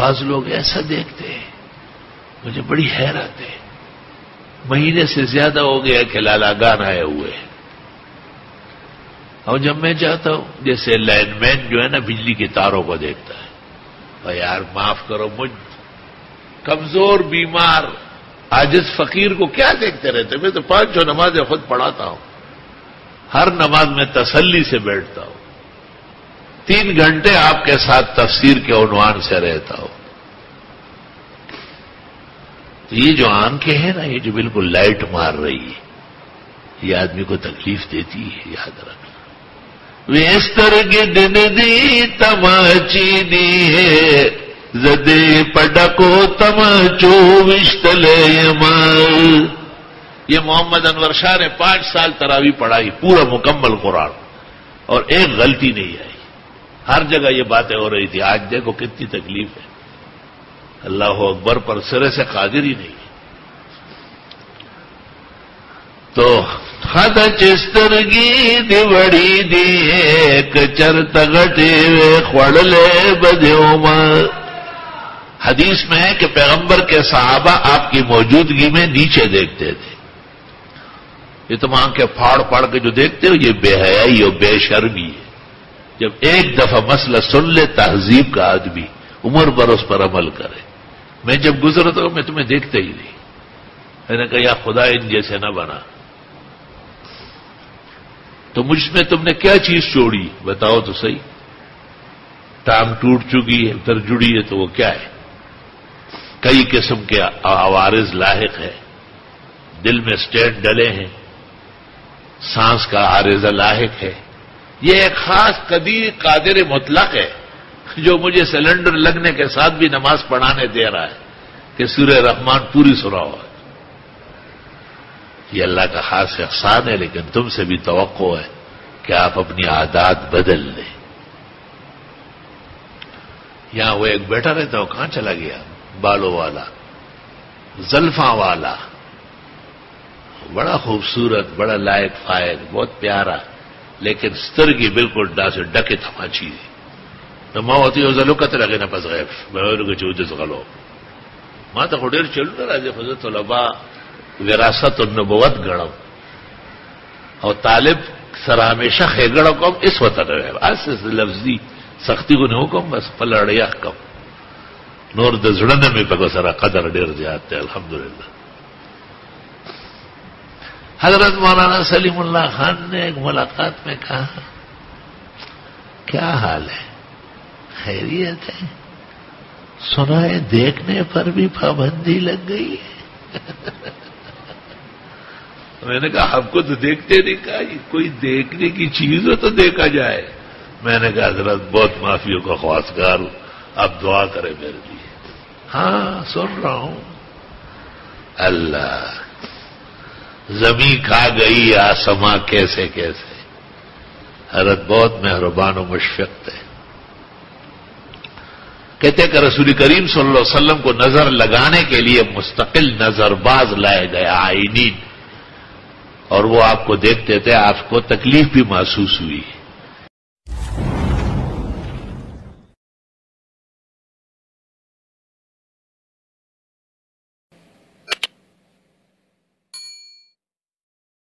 بعض لوگ ایسا دیکھتے ہیں، مجھے بڑی حیرت ہے، مہینے سے زیادہ ہو گیا کہ لالا گان آئے ہوئے ہیں، اور جب میں جاتا ہوں جیسے لائن مین جو ہے نا بجلی کے تاروں کو دیکھتا ہے، اور یار معاف کرو، مجھ کمزور بیمار عاجز فقیر کو کیا دیکھتے رہتے؟ میں تو 5 نمازیں خود پڑھاتا ہوں، ہر نماز میں تسلی سے بیٹھتا ہوں، 3 گھنٹے آپ کے ساتھ تفسیر کے عنوان سے رہتا ہوں۔ تو یہ جو آنکھیں ہیں نا، یہ جو بالکل لائٹ مار رہی ہے، یہ آدمی کو تکلیف دیتی ہے، یاد رکھنا۔ ویستر کی دن دی تماچی دی ہے، زدے پڈکو تماچو وشتلے یمال۔ یہ محمد انور شاہ نے 5 سال تراویح پڑھائی، پورا مکمل قرآن، اور ایک غلطی نہیں آئی، ہر جگہ یہ باتیں ہو رہی تھی۔ آج دیکھو کتنی تکلیف ہے، اللہ اکبر پر سرے سے قادر ہی نہیں ہے۔ تو خد چسترگی دی وڑی دی ایک چرت گٹے خوڑلے بدیوما۔ حدیث میں ہے کہ پیغمبر کے صحابہ آپ کی موجودگی میں نیچے دیکھتے تھے۔ یہ تم آنکھیں پھاڑ پھاڑ کے جو دیکھتے ہو، یہ بے حیائی اور بے شرمی ہے۔ جب ایک دفعہ مسئلہ سن لے تہذیب کا آدمی، عمر بھر اس پر عمل کرے۔ میں جب گزرتا ہوں میں تمہیں دیکھتا ہی نہیں، میں نے کہا یا خدا ان جیسے نہ بنا۔ تو مجھ میں تم نے کیا چیز چھوڑی بتاؤ تو صحیح؟ ٹانگ ٹوٹ چکی ہے، ادھر جڑی ہے، تو وہ کیا ہے؟ کئی قسم کے عوارض لاحق ہے، دل میں سٹینٹ ڈلے ہیں، سانس کا عارضہ لاحق ہے۔ یہ ایک خاص قادر مطلق ہے جو مجھے سلنڈر لگنے کے ساتھ بھی نماز پڑھانے دے رہا ہے کہ سورہ رحمان پوری سنا ہوا ہے۔ یہ اللہ کا خاص احسان ہے، لیکن تم سے بھی توقع ہے کہ آپ اپنی عادات بدل لیں۔ یہاں وہ ایک بیٹھا رہتا وہ کہاں چلا گیا؟ بالوں والا، زلفاں والا، بڑا خوبصورت، بڑا لائق فائق، بہت پیارا، لیکن سترگی بالکل سے ڈکے تھماچی دی تو ماں ہوتی ہو زلو کت لگے نہ پس غیب میں چودے سغلو ماں تو خودیر چلو راجے حضرت طلباء وراثت النبوت گڑم اور طالب سر ہمیشہ خیگڑوں کم اس وطن ہے آج سے لفظی سختی کو نہیں کم بس پلڑیا کم نور دزڑنے میں پگو سرا قدر ڈیر جاتے الحمدللہ۔ حضرت مولانا سلیم اللہ خان نے ایک ملاقات میں کہا کیا حال ہے؟ خیریت ہے؟ سنا ہے دیکھنے پر بھی پابندی لگ گئی ہے۔ میں نے کہا ہم کو تو دیکھتے نہیں، کہا کوئی دیکھنے کی چیز ہو تو دیکھا جائے۔ میں نے کہا حضرت بہت معافیوں کا خواستگار ہوں، آپ دعا کریں میرے لیے۔ ہاں سن رہا ہوں۔ اللہ زمین کھا گئی آسماں کیسے کیسے۔ حضرت بہت مہربان و مشفق تھے۔ کہتے کہ رسول کریم صلی اللہ علیہ وسلم کو نظر لگانے کے لیے مستقل نظر باز لائے گئے عائنین، اور وہ آپ کو دیکھتے تھے، آپ کو تکلیف بھی محسوس ہوئی۔